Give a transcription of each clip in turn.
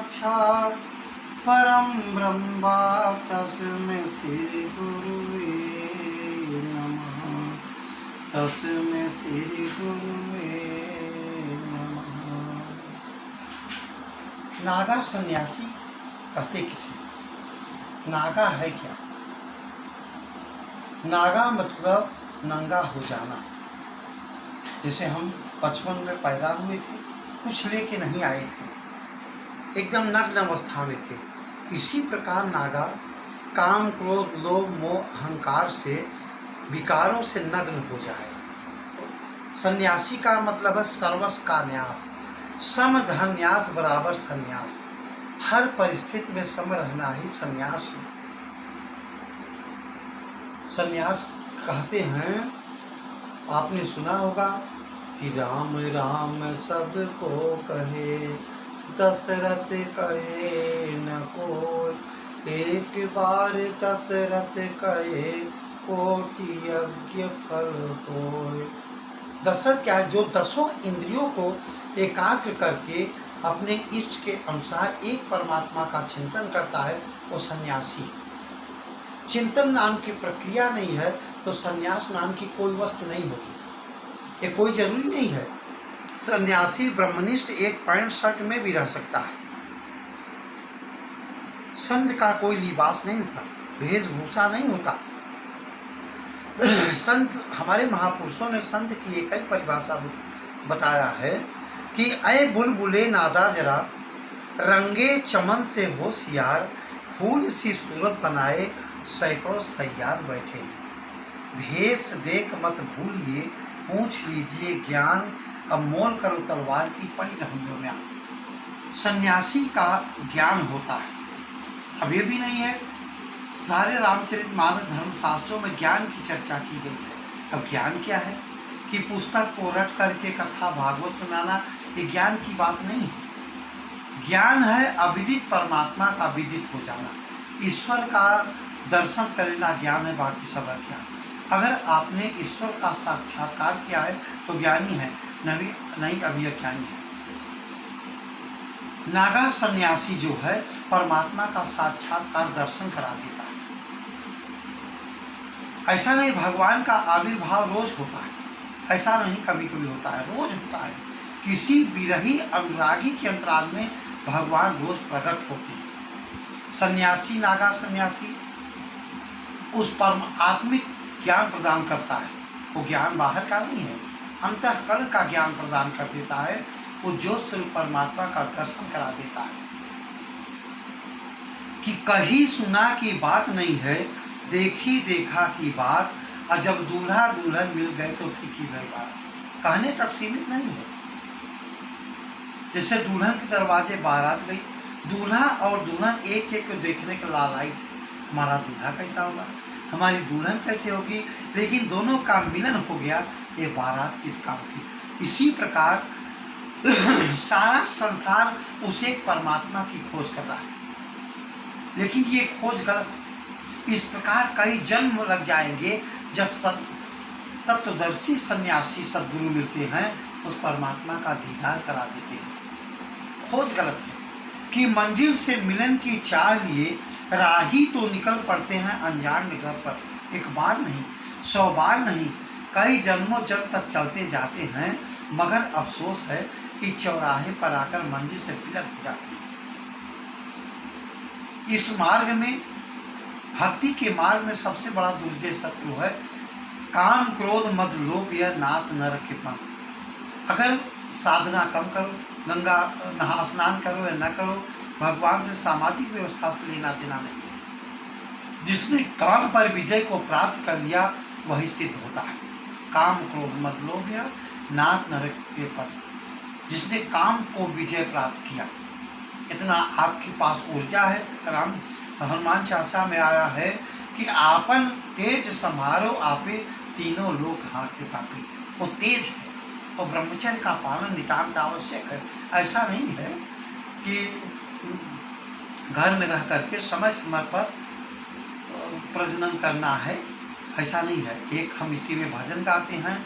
साक्षात् परम ब्रह्म तस्मै श्री गुरुवे नमः। तस्मै श्री गुरुवे नमः। नागा सन्यासी कहते किसे? नागा है क्या? नागा मतलब नंगा हो जाना। जैसे हम बचपन में पैदा हुए थे, कुछ लेके नहीं आए थे, एकदम नग्न अवस्था में थे। इसी प्रकार नागा काम क्रोध लोभ मोह अहंकार से विकारों से नग्न हो जाए। सन्यासी का मतलब है सर्वस्व का न्यास। सम धन न्यास बराबर सन्यास। हर परिस्थिति में सम रहना ही सन्यास है। सन्यास कहते हैं, आपने सुना होगा कि राम राम सबको कहे, दशरथ कहे न कोई, एक बार दशरथ कहे, कोटि यज्ञ फल होय। दशरथ क्या है? जो दसों इंद्रियों को एकाग्र करके अपने इष्ट के अनुसार एक परमात्मा का चिंतन करता है, वो सन्यासी है। चिंतन नाम की प्रक्रिया नहीं है तो सन्यास नाम की कोई वस्तु नहीं होगी। ये कोई जरूरी नहीं है। सन्यासी ब्रह्मनिष्ठ एक पैंट शर्ट में भी रह सकता है। संत का कोई लिबास नहीं होता, वेशभूषा नहीं होता। संत, हमारे महापुरुषों ने संत की एक ही परिभाषा बताया है कि अय बुलबुले नादा जरा, रंगे चमन से होशियार, फूल सी सूरत बनाए सैकड़ों सैयाद बैठे। भेष देख मत भूलिए, पूछ लीजिए ज्ञान, अब मोल करो तलवार की पड़ी रहूंगे में। सन्यासी का ज्ञान होता है, अब ये भी नहीं है। सारे रामचरितमानस धर्म शास्त्रों में ज्ञान की चर्चा की गई है। अब ज्ञान क्या है कि पुस्तक को रट करके कथा भागवत सुनाना, ये ज्ञान की बात नहीं है। ज्ञान है अविदित परमात्मा का विदित हो जाना, ईश्वर का दर्शन करना ज्ञान है, बाकी सब ज्ञान। अगर आपने ईश्वर का साक्षात्कार किया है तो ज्ञानी है, नहीं अभी अज्ञानी है। नागा सन्यासी जो है परमात्मा का साक्षात्कार दर्शन करा देता है। ऐसा नहीं भगवान का आविर्भाव रोज होता है, ऐसा नहीं कभी कभी होता है, रोज होता है। किसी विरही अनुरागी के अंतराल में भगवान रोज प्रकट होते हैं। सन्यासी, नागा सन्यासी उस परम आत्मिक ज्ञान प्रदान करता है। वो ज्ञान बाहर का नहीं है, अंतःकरण का ज्ञान प्रदान कर देता है। वो ज्योत स्वरूप परमात्मा का दर्शन करा देता है कि कहीं सुना की बात नहीं है, देखी देखा की बात, और जब दूल्हा दुल्हन मिल गए तो फीकी गई बात। कहने तक सीमित नहीं है। जैसे दुल्हन के दरवाजे बारात गई, दूल्हा और दुल्हन एक एक को देखने के लालाई थे। हमारा दूल्हा कैसा होगा, हमारी दुल्हन कैसे होगी, लेकिन दोनों का मिलन हो गया, ये बारात किस काम की। इसी प्रकार सारा संसार उस एक परमात्मा की खोज कर रहा है, लेकिन ये खोज गलत है। इस प्रकार कई जन्म लग जाएंगे जब तत्वदर्शी सन्यासी सद्गुरु मिलते हैं, उस परमात्मा का दीदार करा देते हैं। खोज गलत है कि मंजिल से मिलन की चाह लिए राही तो निकल पड़ते हैं अनजान निगर पर। एक बार नहीं, 100 बार नहीं, कई जन्मों जन्म तक चलते जाते हैं, मगर अफसोस है कि चौराहे पर आकर मंजिल से विलग हो जाते हैं। इस मार्ग में, भक्ति के मार्ग में सबसे बड़ा दुर्जय शत्रु है काम क्रोध मद लोभ या नाथ नर के पंथ। अगर साधना कम करो, गंगा नहा स्नान करो या न करो, भगवान से सामाजिक व्यवस्था से लेना देना नहीं है। जिसने काम पर विजय को प्राप्त कर लिया वही सिद्ध होता है। काम क्रोध मद लोभ या नाथ नरक के पद। जिसने काम को विजय प्राप्त किया, इतना आपके पास ऊर्जा है। राम हनुमान चालीसा में आया है कि आपन तेज संभारो आपे, तीनों लोग हाथ कापे। वो तेज है और ब्रह्मचर्य का पालन नितांत आवश्यक है। ऐसा नहीं है कि घर में रह करके समय समय पर प्रजनन करना है, ऐसा नहीं है। एक हम इसी में भजन गाते हैं,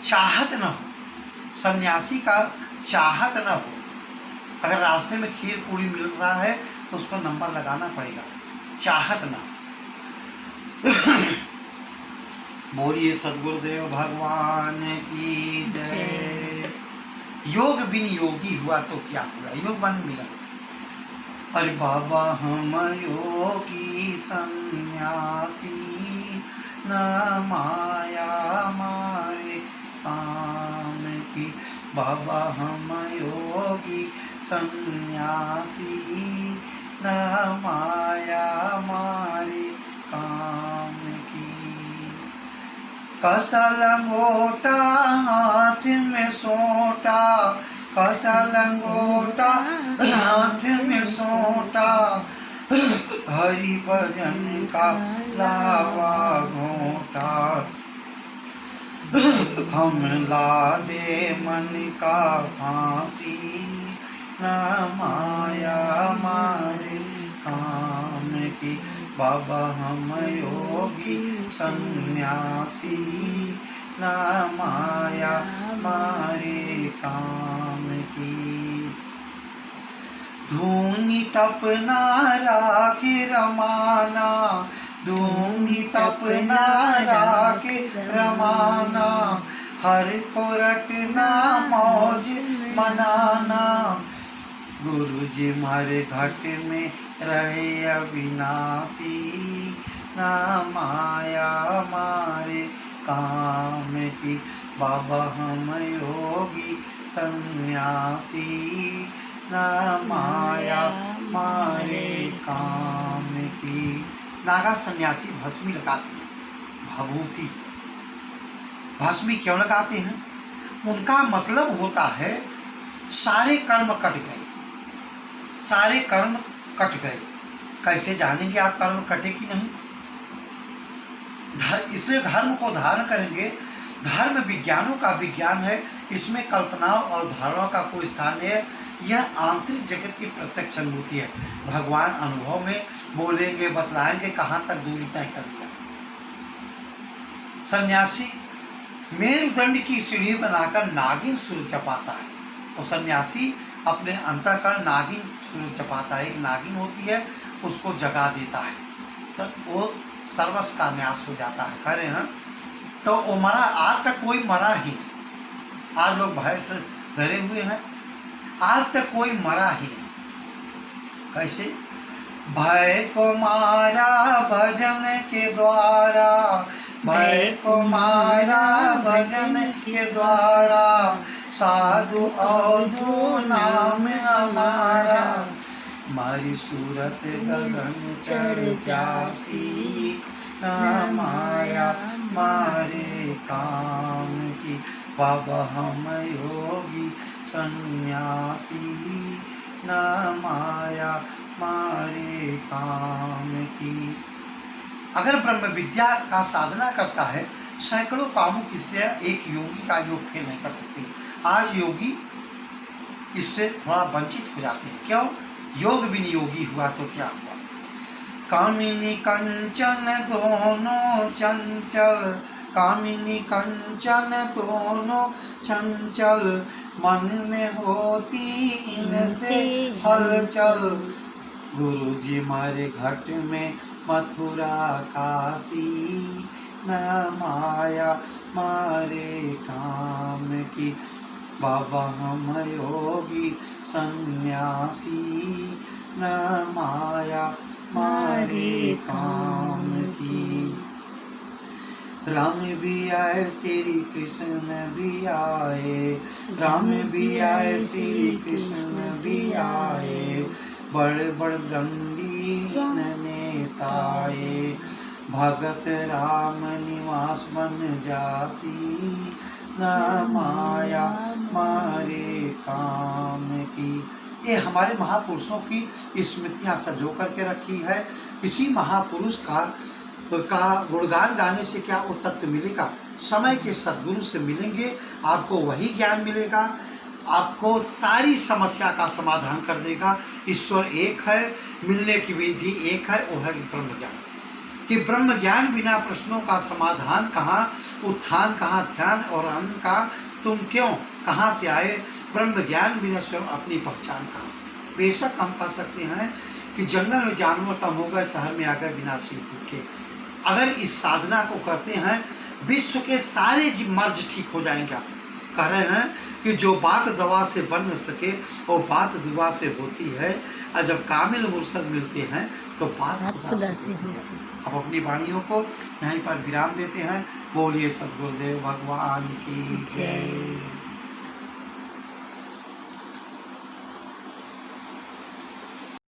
चाहत न हो, सन्यासी का चाहत न हो। अगर रास्ते में खीर पूरी मिल रहा है तो उस पर नंबर लगाना पड़ेगा, चाहत ना। बोलिए सद्गुरुदेव भगवान की जय। योग बिन योगी हुआ तो क्या हुआ, योग बन मिला। अरे बाबा हम योगी सन्यासी, न माया मारे काम की। बाबा हम योगी सन्यासी, न माया मारे काम की। कसा लंगोटा हाथ में सोटा, कसा लंगोटा हाथ में सोटा, हरि भजन का लावा घोटा। हम लादे मन का फांसी, न माया मारे काम की। बाबा हम योगी सन्यासी, न माया मारे काम की। धूनी तपना राखे रमाना, धूनी तपना राखे रमाना, हर को रटना मौज मनाना। गुरु जी मारे घट में रहे अविनाशी, न माया मारे काम की। बाबा हम योगी सन्यासी, न माया मारे काम की। नागा सन्यासी भस्मी लगाते हैं, भभूति भस्मी क्यों लगाते हैं? उनका मतलब होता है सारे कर्म कट गए, सारे कर्म कट गए। कैसे जानेंगे आप कर्म कटे कि नहीं? इसलिए धर्म को धारण करेंगे। धर्म विज्ञानों का विज्ञान है, इसमें कल्पनाओं और धारणाओं का कोई स्थान नहीं है। यह आंतरिक जगत की प्रत्यक्ष अनुभूति है। भगवान अनुभव में बोलेंगे, बतलाएंगे, कहाँ तक दूरी तय कर दिया। सन्यासी मेरुदंड की सीढ़ी बनाकर नागिन सुर जपाता है। और सन्यासी अपने अंतःकरण नागिन सुर जपाता है। एक नागिन होती है, उसको जगा देता है, तो वो सर्वस्व का न्यास हो जाता है। कह रहे हैं तो वो मरा, आज तक कोई मरा ही नहीं। आज लोग भय से डरे हुए हैं, आज तक कोई मरा ही नहीं। कैसे? भय को मारा भजन के द्वारा, भय को मारा भजन के द्वारा, साधु अवधू नाम हमारा। मारी सूरत गगन चढ़ जासी, न माया मारे काम की। बाबा हम योगी सन्यासी, न माया मारे काम की। अगर ब्रह्म विद्या का साधना करता है, सैकड़ों कामुक स्त्रियां एक योगी का योग फेल नहीं कर सकती। आज योगी इससे थोड़ा वंचित हो जाते हैं। क्यों? योग बिन योगी हुआ तो क्या हुआ। कामिनी कंचन दोनों चंचल, कामिनी कंचन दोनों चंचल, मन में होती इनसे हलचल। गुरु जी मारे घट में मथुरा काशी, न माया मारे काम की। बाबा हम योगी सन्यासी, न माया मारे काम की। राम भी आए श्री कृष्ण भी आए, राम भी आए श्री कृष्ण भी आए, बड़े बड़े दंडी नेताए। भगत राम निवास बन जासी, न माया मारे काम की। ये हमारे महापुरुषों की स्मृतियाँ सजो करके रखी है। किसी महापुरुष का गुणगान गाने से क्या वो तत्व मिलेगा? समय के सद्गुरु से मिलेंगे, आपको वही ज्ञान मिलेगा, आपको सारी समस्या का समाधान कर देगा। ईश्वर एक है, मिलने की विधि एक है, वो है ब्रह्म ज्ञान। कि ब्रह्म ज्ञान बिना प्रश्नों का समाधान कहाँ, उत्थान कहाँ, ध्यान और अन्न का तुम क्यों, कहाँ से आए? ब्रह्म ज्ञान बिना स्वयं अपनी पहचान कहाँ। बेशक हम कह सकते हैं कि जंगल में जानवर कम हो गए, शहर में आ गए विनाशी भूखे। अगर इस साधना को करते हैं विश्व के सारे मर्ज ठीक हो जाएंगे। कह रहे हैं कि जो बात दवा से बन न सके वो बात दुआ से होती है, और जब कामिल मुर्शद मिलते हैं तो बात खुदा से होती है। अब अपनी वाणियों को यहीं पर विराम देते हैं। बोलिए सद्गुरुदेव भगवान की जय।